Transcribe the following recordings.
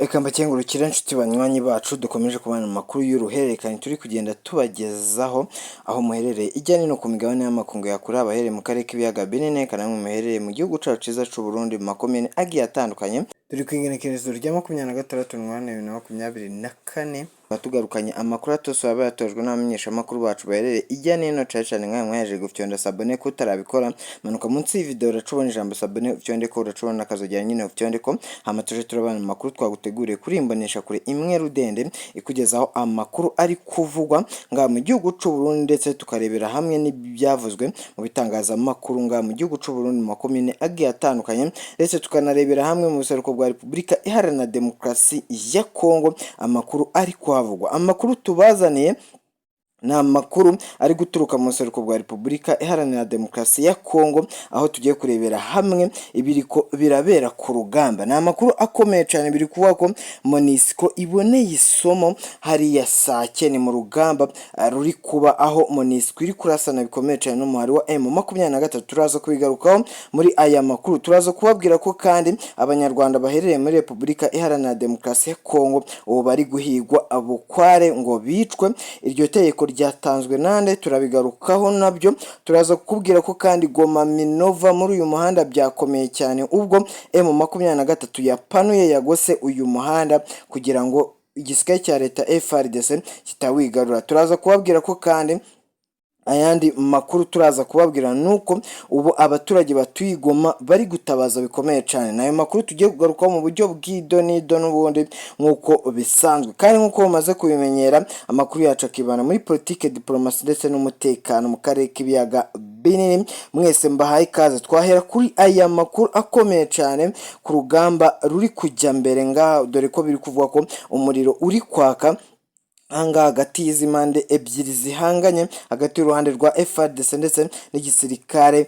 Eka mbakengurukira inshuti banywanyi bacu dukomeje kubana amakuru y'uruhererekane turi kugenda tubagezaho aho muherereye ijyanye no ku migabane y'amakungu yakure abahereye mu karere k'ibiyaga binini kana muherereye mu gihugu cacu ciza c'u Burundi mu makomine agiye atandukanye turi kwingenekerezo rya 26/8/2024 tugarukanye amakuru atose yabaye yatojwe n'abamenyesha amakuru bacu baherereye ijyanye no cyane nka mwaje gufyonda sabone ko utarabikora manuka munsi y'video uracubona ijambo sabone ufyonde ko uracubona akazogera nyine ufyonde ko hama tuje turabana amakuru twaguteguriye kuri imbonesha kure imwe rudende ikugezaho amakuru ari kuvugwa nga mu gihugu c'u Burundi ndetse tukarebera hamwe n'ibyavuzwe mu bitangaza amakuru nga mu gihugu c'u Burundi mu makomine agiye atandukanye ndetse tukanarebera hamwe mu buseruko bwa Repubulika Iharanira Demokarasi ya Kongo amakuru ari kwavugwa amakuru tubazaniye na makuru ari guturuka mu buseruko bwa Repubulika Iharanira Demokarasi ya Kongo aho tugiye kurebera hamwe ibiriko birabera ku rugamba na makuru akomeye cyane biri kuvuga ko Monisco iboneye isomo hari ya sake ni mu rugamba ruri kuba aho Monisco iri kurasana bikomeye cyane n'umuhari wa M23 turaza kubigarukaho muri aya makuru turaza kubabwira ko kandi abanyarwanda baherereye muri Repubulika Iharanira Demokarasi ya Kongo ubu bari guhigwa abukware ngo bicwe iryo tegeko ryatanzwe nande turabigarukaho nabyo turaza kukubwira ko kandi Goma Minova muri uyu muhanda byakomeye cyane ubwo M23 yapanuye yagose uyu muhanda kugira ngo igisikaye cya leta FARDC kitawigarura turaza kubabwira ko kandi ayandi makuru turaza kubabwira nuko ubu abaturage batuyigoma bari gutabaza bikomeye cyane nayo makuru tugiye kugaruka mu buryo bw'idonido n'ubundi nkuko bisanzwe kandi nkuko bamaze kubimenyera amakuru yacu akibana muri politique diplomasi ndetse n'umutekano mu karere k'ibiyaga binini mwese mbahaye kaze twahera kuri aya makuru akomeye cyane ku rugamba ruri kujya mbere nga dore ko biri kuvuga ko umuriro uri kwaka hanga hagati y'izimande ebyiri zihanganye hagati y'uruhande rwa FARDC ndetse n'igisirikare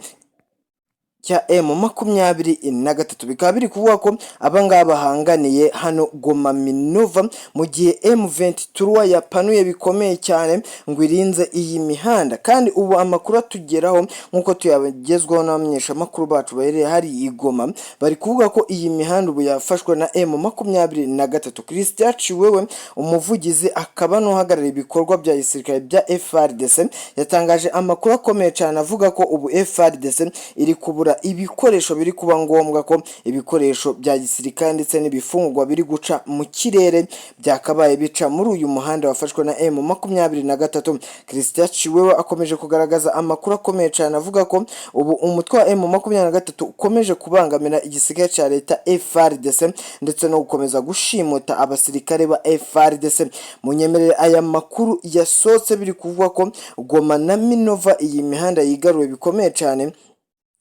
cya M23 bikaba biri kuvuga ko abangaba bahanganiye hano Goma Minova mu gihe M23 yapanuye bikomeye cyane ngo irinze iyi mihanda kandi ubu amakuru atugeraho nkuko tuyabagezwaho n'abamenyesha amakuru bacu bahereye hari igoma bari kuvuga ko iyi mihanda ubu yafashwe na M23 Christian wewe umuvugizi akaba n'uhagarariye ibikorwa bya gisirikare bya FARDC yatangaje amakuru akomeye cyane avuga ko ubu FARDC iri kubura ibikoresho biri kuba ngombwa ko ibikoresho bya gisirikare ndetse n'ibifungwa biri guca mu kirere byakabaye bica muri uyu muhanda wafashwe na M23 Christian Chiwewe akomeje kugaragaza amakuru akomeye cyane avuga ko ubu umutwe wa M23 ukomeje kubangamira igisirikare cya leta FARDC ndetse no gukomeza gushimuta abasirikare ba FARDC munyemerere aya makuru yasohotse biri kuvuga ko Goma na Minova iyi mihanda yigaruye bikomeye cyane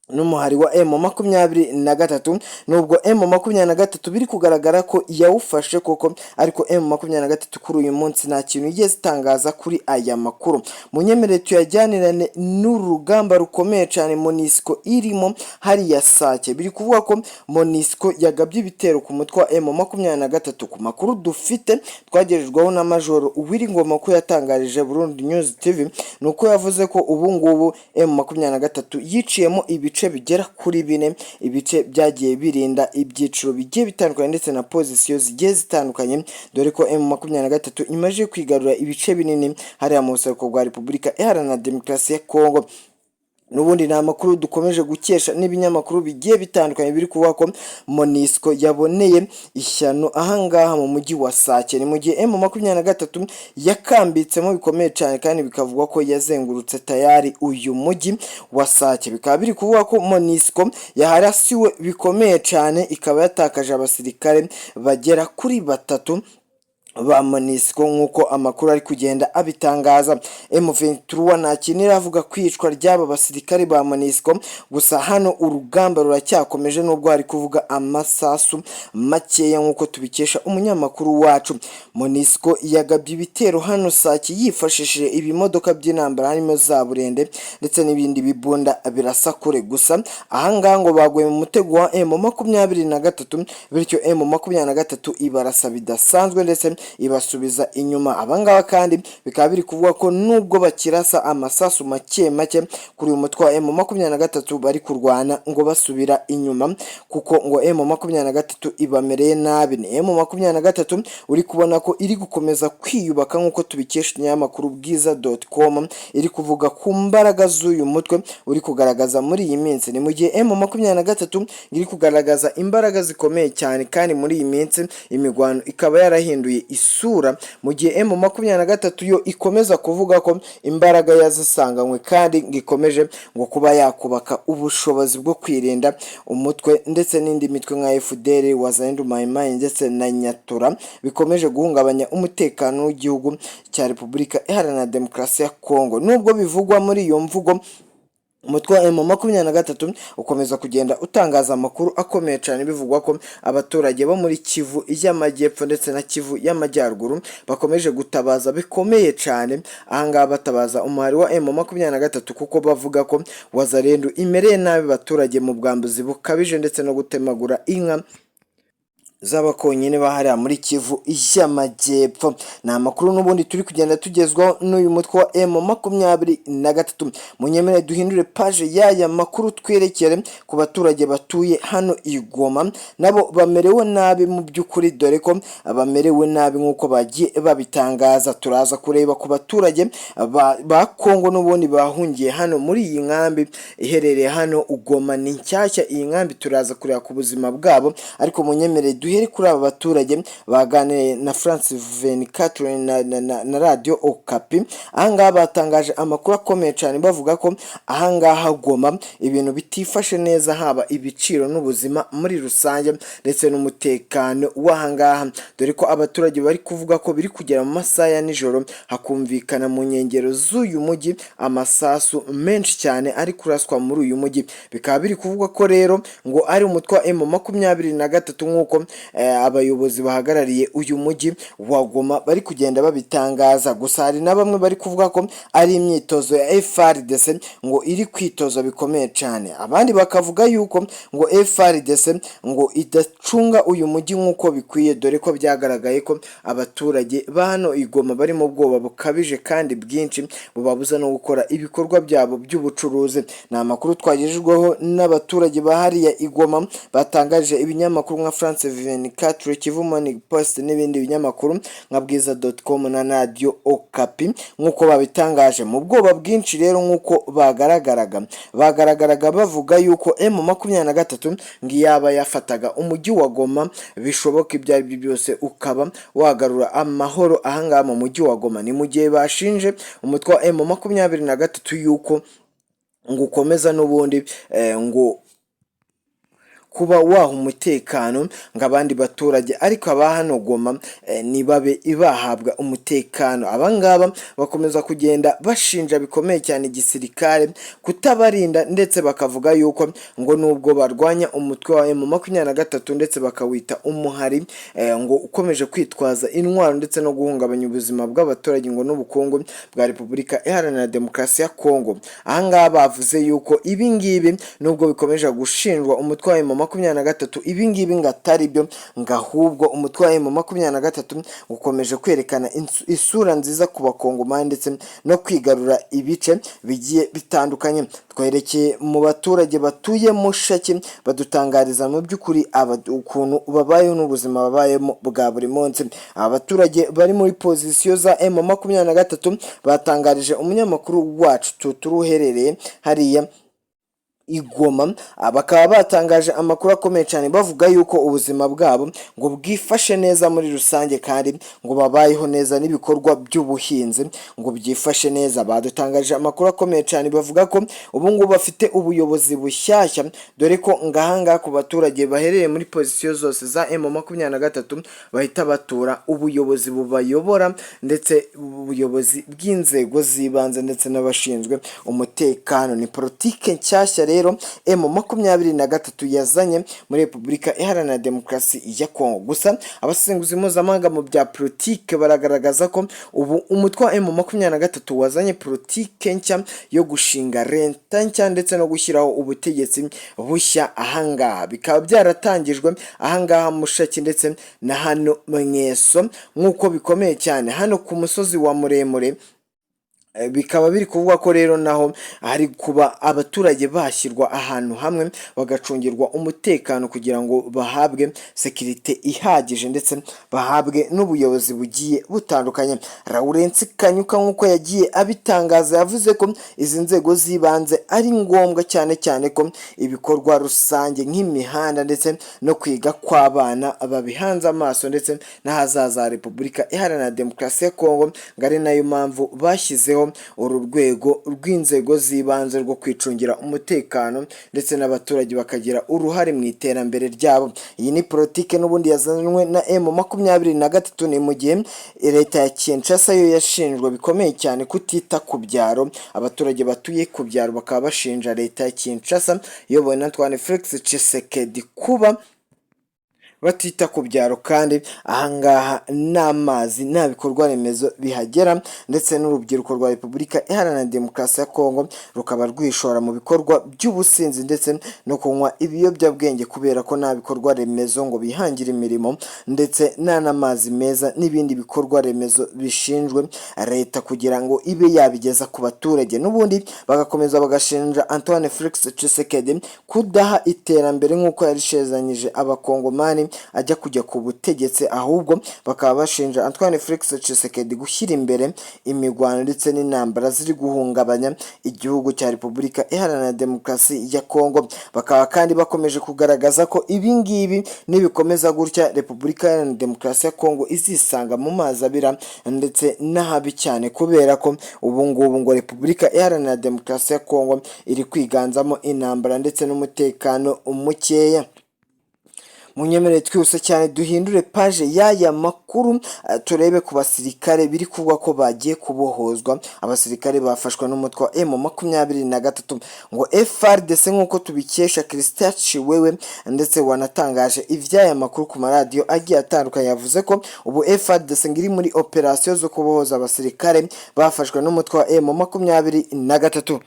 n'umuhari wa M23 nubwo M23 biri kugaragara ko yawufashe koko ariko M23 kuri uyu munsi nta kintu yigeze itangaza kuri aya makuru munyemerere tuyajyanirane n'urugamba rukomeye cyane Monisco irimo hari ya sake biri kuvuga ko Monisco yagabye ibitero ku mutwe wa M23 ku makuru dufite twagerejweho na Major Uwiringoma ko yatangarije Burundi News TV nuko yavuze ko ubu ngubu M23 yiciyemo ibice bigera kuri 4 ibice byagiye birinda ibyiciro bigiye bitandukanye ndetse na position zigiye zitandukanye dore ko M23 imaje kwigarura ibice binini hari mu buseruko bwa Repubulika Iharanira Demokarasi ya Kongo nubundi na makuru dukomeje gukesha n'ibinyamakuru bigiye bitandukanye biri kuvuga ko Monisco yaboneye ishyano ahangaha mu mujyi wa Sake ni mu gihe M23 yakambitsemo bikomeye cyane kandi bikavugwa ko yazengurutse tayari uyu mujyi wa Sake bikaba biri kuvuga ko Monisco yaharasiwe bikomeye cyane ikaba yatakaje abasirikare bagera kuri 3 ba Monisco nkuko amakuru ari kugenda abitangaza M23 nakinira avuga kwicwa ry'aba basirikare ba Monisco gusa hano urugamba ruracyakomeje nubwo ari kuvuga amasasu makeya nkuko tubikesha umunyamakuru wacu Monisco yagabye ibitero hano Sake yifashishije ibimodoka by'intambara harimo za burende ndetse n'ibindi bibunda birasa kure gusa ahangaha ngo baguye mu mutego wa M23 bityo M23 ibarasa bidasanzwe ndetse ibasubiza inyuma. Abangaba kandi bikaba biri kuvuga ko nubwo bakirasa amasasu make make kuri uyu mutwe wa M23 bari kurwana ngo basubira inyuma, kuko ngo M23 ibamereye nabi. Ni M23 uri kubona ko iri gukomeza kwiyubaka nk'uko tubikesha ikinyamakuru bwiza.com, iri kuvuga ku mbaraga z'uyu mutwe uri kugaragaza muri iyi minsi. Ni mu gihe M23 iri kugaragaza imbaraga zikomeye cyane, kandi muri iyi minsi imirwano ikaba yarahinduye isura, mu gihe M23 yo ikomeza kuvuga ko imbaraga yazisanganywe kandi ngikomeje ngo kuba yakubaka ubushobozi bwo kwirinda umutwe ndetse n'indi mitwe nka FDL, Wazalendo, Maimai ndetse na Nyatura bikomeje guhungabanya umutekano w'igihugu cya Repubulika Iharanira Demokarasi ya Kongo. Nubwo bivugwa muri iyo mvugo, umutwe wa M23 ukomeza kugenda utangaza amakuru akomeye cyane, bivugwa ko abaturage bo muri Kivu y'Amajyepfo ndetse na Kivu y'Amajyaruguru bakomeje gutabaza bikomeye cyane. Ahangaha batabaza umuhari wa M23 kuko bavuga ko Wazalendo imereye nabi abaturage mu bwambuzi bukabije ndetse no gutemagura inka z'abakonyine bahariya muri Kivu y'Amajyepfo. Ni amakuru n'ubundi turi kugenda tugezwaho n'uyu mutwe wa M23. Munyemere duhindure page y'aya makuru twerekere ku baturage batuye hano i Goma, nabo bamerewe nabi mu by'ukuri, dore ko bamerewe nabi nk'uko bagiye babitangaza. Turaza kureba ku baturage ba Kongo n'ubundi bahungiye hano muri iyi nkambi iherereye hano Goma. Ni nshyashya iyi nkambi, turaza kureba ku buzima bwabo, ariko munyemere duhere kuri aba baturage baganiriye na France 24 na Radio Okapi. Ahangaha batangaje amakuru akomeye cyane bavuga ko ahangaha Goma ibintu bitifashe neza, haba ibiciro n'ubuzima muri rusange ndetse n'umutekano w'ahangaha, dore ko abaturage bari kuvuga ko biri kugera mu masaha ya nijoro hakumvikana mu nkengero z'uyu mujyi amasasu menshi cyane ari kuraswa muri uyu mujyi. Bikaba biri kuvuga ko rero ngo ari umutwe wa M23 nk'uko abayobozi bahagarariye uyu mujyi wa Goma bari kugenda babitangaza. Gusa hari na bamwe bari kuvuga ko ari imyitozo ya FARDC ngo iri kwitoza bikomeye cyane. Abandi bakavuga yuko ngo FARDC ngo idacunga uyu mujyi nk'uko bikwiye, dore ko byagaragaye ko abaturage ba hano i Goma bari mu bwoba bukabije kandi bwinshi bubabuza no gukora ibikorwa byabo by'ubucuruzi. Ni amakuru twagejejweho n'abaturage bahariya i Goma batangaje ibinyamakuru nka France 24, Kivu Morning Post n'ibindi binyamakuru nka bwiza.com na Radio Okapi nk'uko babitangaje. Mu bwoba bwinshi rero nk'uko bagaragaraga bavuga yuko M23 ngiyaba yafataga umujyi wa Goma, bishoboka ibyo ari byo byose ukaba wagarura amahoro ahangaha mu mujyi wa Goma. Ni mu gihe bashinje umutwe wa M23 yuko ngo ukomeza n'ubundi ngo kuba waha umutekano ng'abandi baturage, ariko aba hano Goma nibabe ibahabwa umutekano. Abangaba bakomeza kugenda bashinja bikomeye cyane igisirikare kutabarinda, ndetse bakavuga yuko ngo nubwo barwanya umutwe wa M23 ndetse bakawita umuhari ngo ukomeje kwitwaza intwaro ndetse no guhungabanya ubuzima bw'abaturage ngo n'ubukungu bwa Repubulika Iharanira Demokarasi ya Kongo. Ahangaha bavuze yuko ibi ngibi nubwo bikomeje gushinjwa umutwe wa M23 ibi ngibi ngatari byo, ngahubwo umutwe wa M23 ukomeje kwerekana isura nziza ku bakongomani ndetse no kwigarura ibice bigiye bitandukanye. Twerekeye mu baturage batuye mu Shaki badutangariza mu by'ukuri ukuntu babayeho n'ubuzima babayemo bwa buri munsi. Abaturage bari muri pozisiyo za M23 batangarije umunyamakuru wacu turuherereye hariya i Goma, bakaba batangaje amakuru akomeye cyane bavuga yuko ubuzima bwabo ngo bwifashe neza muri rusange, kandi ngo babayeho neza n'ibikorwa by'ubuhinzi ngo byifashe neza. Badutangaje amakuru akomeye cyane bavuga ko ubu ngubu bafite ubuyobozi bushyashya, dore ko ngahanga ku baturage baherereye muri pozisiyo zose za M23 bahita batura ubuyobozi bubayobora, ndetse ubuyobozi bw'inzego zibanze ndetse n'abashinzwe umutekano. Ni politike nshyashya rero M23 yazanye muri Repubulika Iharanira Demokarasi ya Kongo. Gusa abasenguzi mpuzamahanga mu bya politike baragaragaza ko ubu umutwe wa M23 wazanye politike nshya yo gushinga leta nshya ndetse no gushyiraho ubutegetsi bushya ahangaha. Bikaba byaratangijwe ahangaha Mushaki ndetse na hano Mweso nk'uko bikomeye cyane hano ku musozi wa muremure. Bikaba biri kuvuga ko rero naho hari kuba abaturage bashyirwa ahantu hamwe bagacungirwa umutekano kugira ngo bahabwe sekirite ihagije ndetse bahabwe n'ubuyobozi bugiye butandukanye. Lawrence Kanyuka nk'uko yagiye abitangaza yavuze ko izi nzego zibanze ari ngombwa cyane cyane ko ibikorwa rusange nk'imihanda ndetse no kwiga kw'abana babihanze amaso ndetse n'ahazaza Repubulika Iharanira Demokarasi ya Kongo, ngo ari nayo mpamvu bashyizeho uru rwego rw'inzego zibanze rwo kwicungira umutekano ndetse n'abaturage bakagira uruhare mu iterambere ryabo. Iyi ni politike n'ubundi yazanwe na M23, ni mu gihe leta ya Kinshasa yo yashinjwe bikomeye cyane kutita ku byaro. Abaturage batuye ku byaro bakaba bashinja leta ya Kinshasa iyobowe na Felix Tchisekedi kuba batita ku byaro kandi ahangaha n'amazi nta bikorwa remezo bihagera ndetse n'urubyiruko rwa Repubulika Iharanira Demokarasi ya Kongo rukaba rwishora mu bikorwa by'ubusinzi ndetse no kunywa ibiyobyabwenge kubera ko nta bikorwa remezo ngo bihangire imirimo ndetse nta n'amazi meza n'ibindi bikorwa remezo bishinjwe leta kugira ngo ibe yabigeza ku baturage. N'ubundi bagakomeza bagashinja Felix Tchisekedi kudaha iterambere nk'uko yarishezanyije abakongomani ajya kujya ku butegetsi, ahubwo bakaba bashinja Felix Tchisekedi gushyira imbere imirwano ndetse n'intambara ziri guhungabanya igihugu cya Repubulika Iharanira Demokarasi ya Kongo. Bakaba kandi bakomeje kugaragaza ko ibi ngibi nibikomeza gutya Repubulika Iharanira Demokarasi ya Kongo izisanga mu mazi abira ndetse n'ahabi cyane, kubera ko ubu ngubu ngo Repubulika Iharanira Demokarasi ya Kongo iri kwiganzamo intambara ndetse n'umutekano mukeya. Munyemere twese cyane duhindure page y'aya makuru turebe ku basirikare biri kuvuga ko bagiye kubohozwa. Abasirikare bafashwe n'umutwe wa M23 ngo FARDC nk'uko tubikesha Christian Chiwewe ndetse wanatangaje ivy'aya makuru ku maradiyo agiye atandukanye. Yavuze ko ubu FARDC ngiri muri operation zo kubohoza abasirikare bafashwe n'umutwe wa M23.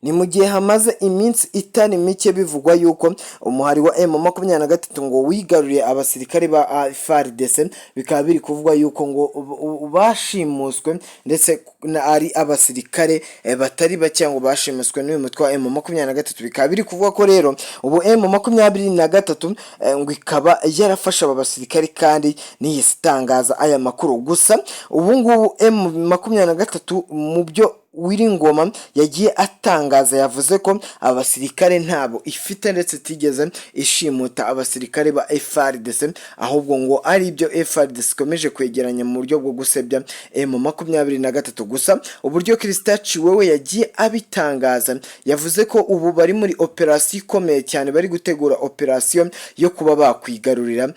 Ni mu gihe hamaze iminsi itari mike bivugwa yuko umuhari wa M23 ngo wigaruriye abasirikare ba FARDC. Bikaba biri kuvugwa yuko ngo bashimuswe ndetse ari abasirikare batari bake ngo bashimuswe n'uyu mutwe wa M23. Bikaba biri kuvugwa ko rero ubu M23 ngo ikaba yarafasha aba basirikare kandi niyisitangaza aya makuru. Gusa ubu ngubu M23 mu byo Wiringoma yagiye atangaza yavuze ko abasirikare ntabo ifite ndetse tigeze ishimuta abasirikare ba FARDC, ahubwo ngo ari ibyo FARDC ikomeje kwegeranya mu buryo bwo gusebya M23. Gusa uburyo Christian Chiwewe yagiye abitangaza yavuze ko ubu bari muri operation ikomeye cyane, bari gutegura operation yo kuba bakwigarurira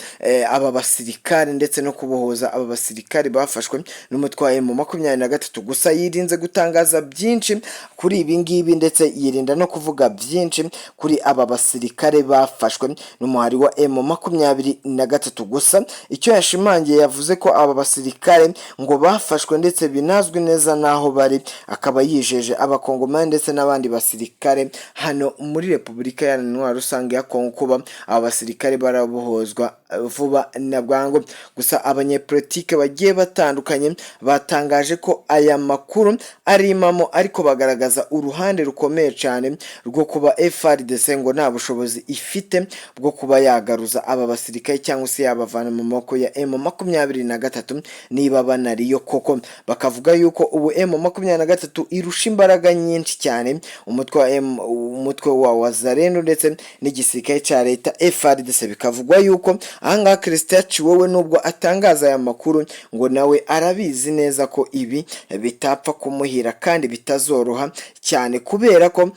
aba basirikare ndetse no kubohoza aba basirikare bafashwe n'umutwe wa M23. Gusa yirinze gutanga byinshi kuri ibi ngibi ndetse yirinda no kuvuga byinshi kuri aba basirikare bafashwe n'umuhari wa M23. Gusa icyo yashimangiye yavuze ko aba basirikare ngo bafashwe ndetse binazwi neza naho bari, akaba yijeje abakongomani ndetse n'abandi basirikare hano muri Repubulika Iharanira Rusange ya Kongo kuba aba basirikare barabohozwa vuba na bwangu. Gusa abanyepolitike bagiye batandukanye batangaje ko aya makuru ari imamo, ariko bagaragaza uruhande rukomeye cyane rwo kuba FARDC ngo nta bushobozi ifite bwo kuba yagaruza aba basirikare cyangwa se yabavana mu maboko ya M23 niba banariyo koko. Bakavuga yuko ubu M23 irusha imbaraga nyinshi cyane umutwe wa Wazalendo ndetse n'igisirikare cya leta FARDC. Bikavugwa yuko ahangaha Christian Chiwewe nubwo atangaza aya makuru ngo nawe arabizi neza ko ibi bitapfa kumuhira kandi bitazoroha cyane, kubera ko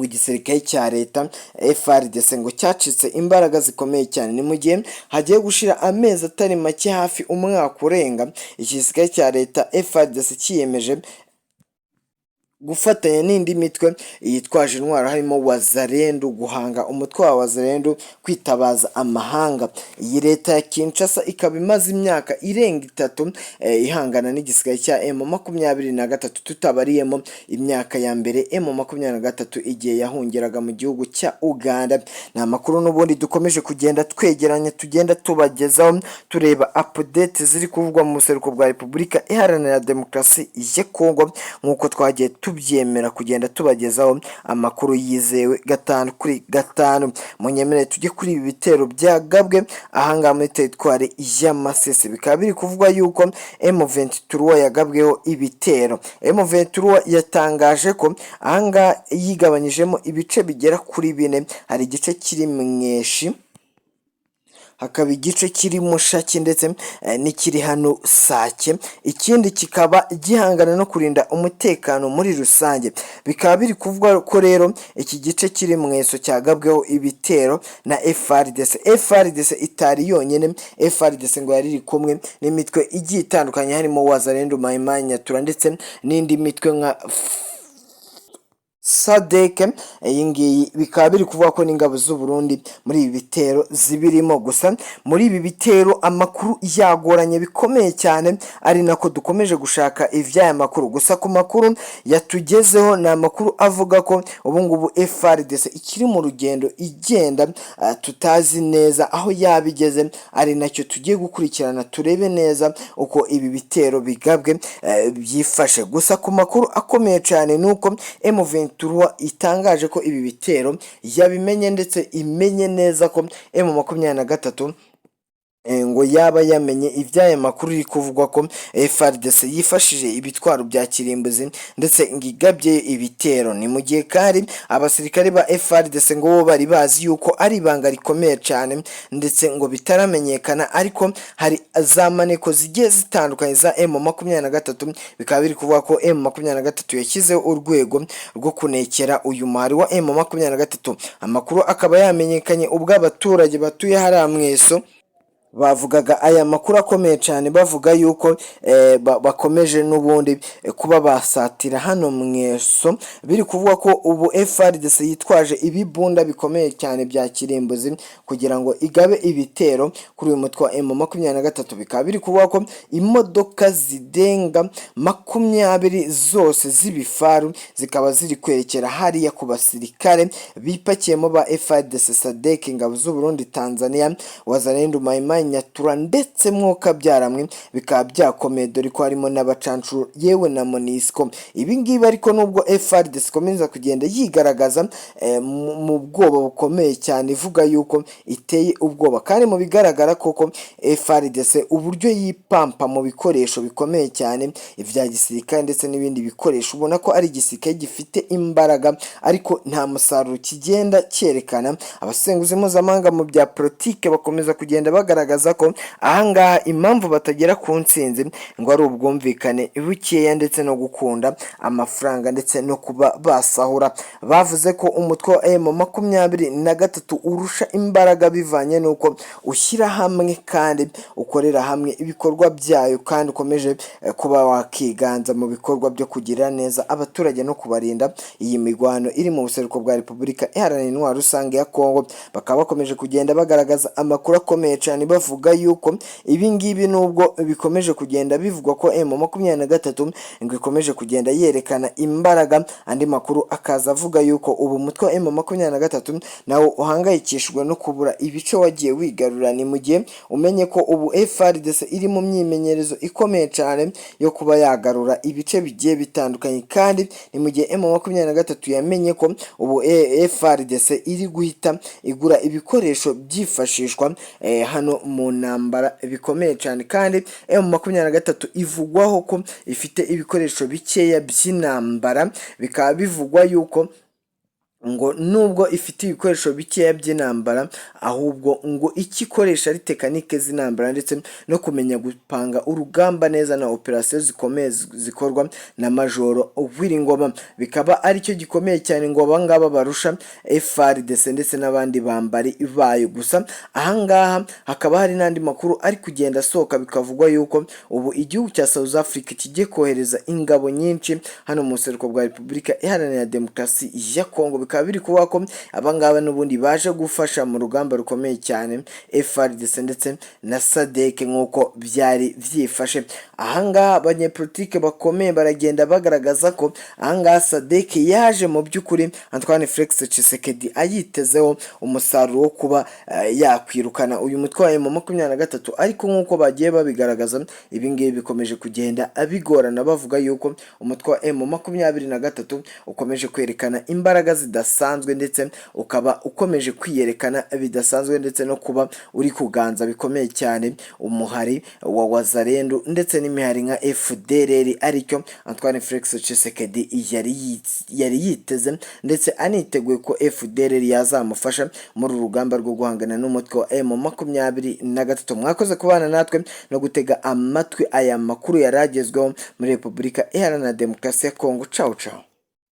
igisirikare cya leta FARDC ngo cyacitse imbaraga zikomeye cyane. Ni mu gihe hagiye gushira amezi atari make hafi umwaka urenga igisirikare cya leta FARDC kiyemeje gufatanya n'indi mitwe yitwaje intwaro harimo wazalendo, guhanga umutwe wa wazalendo, kwitabaza amahanga. Iyi leta ya Kinshasa ikaba imaze imyaka irenga 3 ihangana n'igisirikare cya M23 tutabariyemo imyaka ya mbere M23 igihe yahungiraga mu gihugu cya Uganda. Ni amakuru n'ubundi dukomeje kugenda twegeranya, tugenda tubagezaho tureba update ziri kuvugwa mu buseruko bwa Repubulika Iharanira Demokarasi ya Kongo, nk'uko twagiye tubyemera kugenda tubagezaho amakuru yizewe 5/5. Munyemere tujye kuri ibi bitero byagabwe ahangaha muri teritwari y'Amasisi. Bikaba biri kuvugwa yuko M23 yagabweho ibitero. M23 yatangaje ko ahangaha yigabanyijemo ibice bigera kuri 4. Hari igice kiri Mweshi, hakaba igice kiri Mushaki ndetse n'ikiri hano Sake, ikindi kikaba gihangana no kurinda umutekano muri rusange. Bikaba biri kuvuga ko rero iki gice kiri Mweso cyagabweho ibitero na FARDC itari yonyine. FARDC ngo yari kumwe n'imitwe igiye itandukanye harimo wazalendo, Maimai, Nyatura ndetse n'indi mitwe nka Sadeke. Iyi ngiyi bikaba biri kuvuga ko n'ingabo z'u Burundi muri ibi bitero zibirimo. Gusa muri ibi bitero amakuru yagoranye bikomeye cyane, ari nako dukomeje gushaka ivy'aya makuru. Gusa ku makuru yatugezeho ni amakuru avuga ko ubu ngubu FARDC ikiri mu rugendo igenda, tutazi neza aho yabigeze, ari nacyo tugiye gukurikirana turebe neza uko ibi bitero bigabwe byifashe. Gusa ku makuru akomeye cyane nuko M23 itangaje ko ibi bitero yabimenye ndetse imenye neza ko M23 ngo yaba yamenye iby'aya makuru iri kuvugwa ko FARDC yifashije ibitwaro bya kirimbuzi ndetse ngigabye ibitero. Ni mu gihe kandi abasirikare ba FARDC ngo bo bari bazi yuko ari ibanga rikomeye cyane ndetse ngo bitaramenyekana, ariko hari za maneko zigiye zitandukanye za M23. Bikaba biri kuvuga ko M23 yashyizeho urwego rwo kunekera uyu muhari wa M23. Amakuru akaba yamenyekanye ubwo abaturage batuye hari Mweso bavugaga aya makuru akomeye cyane, bavuga yuko bakomeje n'ubundi kuba basatira hano Mweso. Biri kuvuga ko ubu FARDC yitwaje ibibunda bikomeye cyane bya kirimbuzi kugira ngo igabe ibitero kuri uyu mutwe wa M23. Bikaba biri kuvuga ko imodoka zidenga 20 zose z'ibifaru zikaba ziri kwerekera hariya ku basirikare bipakiyemo ba FARDC, Sadek, ingabo z'u Burundi, Tanzania, wazalendo, Maimai, Nyatura ndetse mwuka byaramwe. Bikaba byakomeye dore ko harimo n'abacancuro yewe na Monisco. Ibi ngibi ariko nubwo FARDC ikomeza kugenda yigaragaza mu bwoba bukomeye cyane, ivuga yuko iteye ubwoba, kandi mu bigaragara koko FARDC uburyo yipampa mu bikoresho bikomeye cyane ibya gisirikare ndetse n'ibindi bikoresho, ubona ko ari igisirikare gifite imbaraga ariko nta musaruro kigenda cyerekana. Abasenguzi mpuzamahanga mu bya politike bakomeza kugenda bagaragaza ko ahangaha impamvu batagera ku ntsinzi ngo ari ubwumvikane bukeya ndetse no gukunda amafaranga ndetse no kuba basahura. Bavuze ko umutwe wa M23 urusha imbaraga bivanye nuko ushyira hamwe kandi ukorera hamwe ibikorwa byayo, kandi ukomeje kuba wakiganza mu bikorwa byo kugira neza abaturage no kubarinda iyi mirwano iri mu buseruko bwa Repubulika Iharanira Intwaro Rusange ya Kongo. Bakaba bakomeje kugenda bagaragaza amakuru akomeye cyane bavuga yuko ibi ngibi nubwo bikomeje kugenda bivugwa ko M23 ngo ikomeje kugenda yerekana imbaraga, andi makuru akaza avuga yuko ubu mutwe wa M23 nawo uhangayikishijwe no kubura ibice wagiye wigarura. Ni mu gihe umenye ko ubu FARDC iri mu myimenyerezo ikomeye cyane yo kuba yagarura ibice bigiye bitandukanye, kandi ni mu gihe M23 yamenye ko ubu FARDC iri guhita igura ibikoresho byifashishwa hano mu ntambara bikomeye cyane, kandi M23 ivugwaho ko ifite ibikoresho bikeya by'intambara. Bikaba bivugwa yuko ngo nubwo ifite ibikoresho bikeya by'intambara, ahubwo ngo icyo ikoresha ari tekanike z'intambara ndetse no kumenya gupanga urugamba neza na operasiyo zikomeye zikorwa na majoro Uwiringoma, bikaba ari cyo gikomeye cyane ngo abangaba barusha FARDC ndetse n'abandi bambari bayo. Gusa ahangaha hakaba hari n'andi makuru ari kugenda asohoka, bikavugwa yuko ubu igihugu cya South Africa kigiye kohereza ingabo nyinshi hano mu buseruko bwa Repubulika Iharanira Demokarasi ya Kongo. Bikaba biri kuvuga ko abangaba n'ubundi baje gufasha mu rugamba rukomeye cyane FARDC ndetse na SADC nk'uko byari byifashe. Ahangaha abanyepolitike bakomeye baragenda bagaragaza ko ahangaha SADC yaje mu by'ukuri Antoine Felix Tchisekedi ayitezeho umusaruro wo kuba yakwirukana uyu mutwe wa M23, ariko nk'uko bagiye babigaragaza ibingibi bikomeje kugenda bigorana, bavuga yuko umutwe wa M23 ukomeje kwerekana imbaraga zidasanzwe ndetse ukaba ukomeje kwiyerekana bidasanzwe ndetse no kuba uri kuganza bikomeye cyane umuhari wa Wazalendo ndetse n'imihari nka FDLR, aricyo Antoine Felix Tchisekedi yari yiteze ndetse aniteguye ko FDLR yazamufasha muri urugamba rwo guhangana n'umutwe wa M23. Mwakoze kubana natwe no gutega amatwi aya makuru yaragezweho muri Repubulika Iharanira Demokarasi ya Kongo. Ciao ciao.